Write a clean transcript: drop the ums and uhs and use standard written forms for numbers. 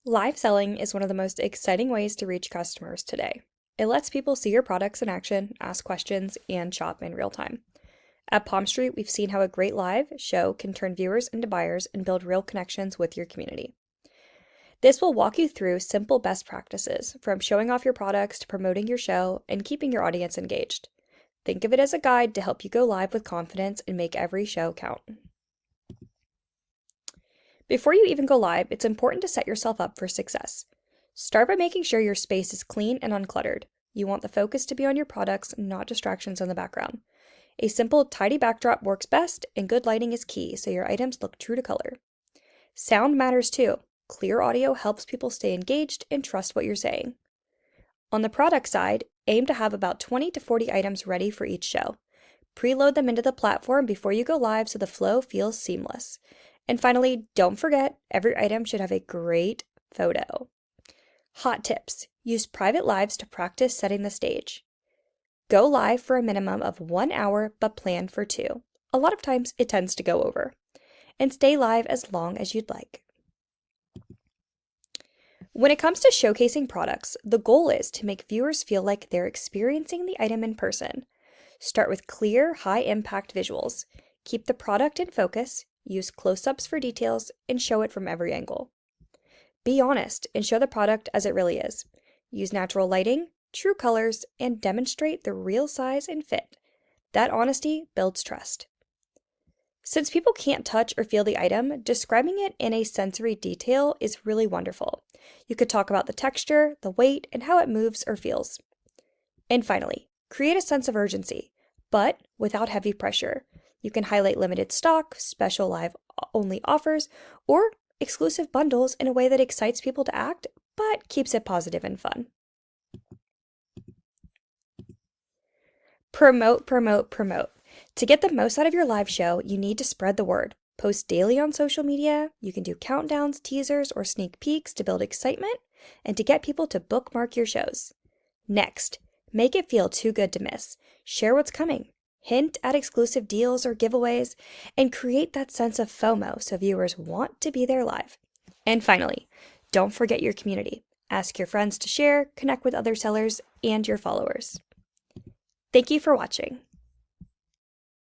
Live selling is one of the most exciting ways to reach customers today. It lets people see your products in action, ask questions, and shop in real time. At Palmstreet, we've seen how a great live show can turn viewers into buyers and build real connections with your community. This will walk you through simple best practices, from showing off your products to promoting your show and keeping your audience engaged. Think of it as a guide to help you go live with confidence and make every show count. Before you even go live, it's important to set yourself up for success. Start by making sure your space is clean and uncluttered. You want the focus to be on your products, not distractions in the background. A simple, tidy backdrop works best, and good lighting is key so your items look true to color. Sound matters too. Clear audio helps people stay engaged and trust what you're saying. On the product side, aim to have about 20 to 40 items ready for each show. Preload them into the platform before you go live so the flow feels seamless. And finally, don't forget, every item should have a great photo. Hot tips: use private lives to practice setting the stage. Go live for a minimum of 1 hour, but plan for 2. A lot of times it tends to go over. And stay live as long as you'd like. When it comes to showcasing products, the goal is to make viewers feel like they're experiencing the item in person. Start with clear, high-impact visuals. Keep the product in focus, use close-ups for details, and show it from every angle. Be honest and show the product as it really is. Use natural lighting, true colors, and demonstrate the real size and fit. That honesty builds trust. Since people can't touch or feel the item, describing it in a sensory detail is really wonderful. You could talk about the texture, the weight, and how it moves or feels. And finally, create a sense of urgency, but without heavy pressure. You can highlight limited stock, special live-only offers, or exclusive bundles in a way that excites people to act, but keeps it positive and fun. Promote, promote, promote. To get the most out of your live show, you need to spread the word. Post daily on social media. You can do countdowns, teasers, or sneak peeks to build excitement and to get people to bookmark your shows. Next, make it feel too good to miss. Share what's coming. Hint at exclusive deals or giveaways, and create that sense of FOMO so viewers want to be there live. And finally, don't forget your community. Ask your friends to share, connect with other sellers, and your followers. Thank you for watching.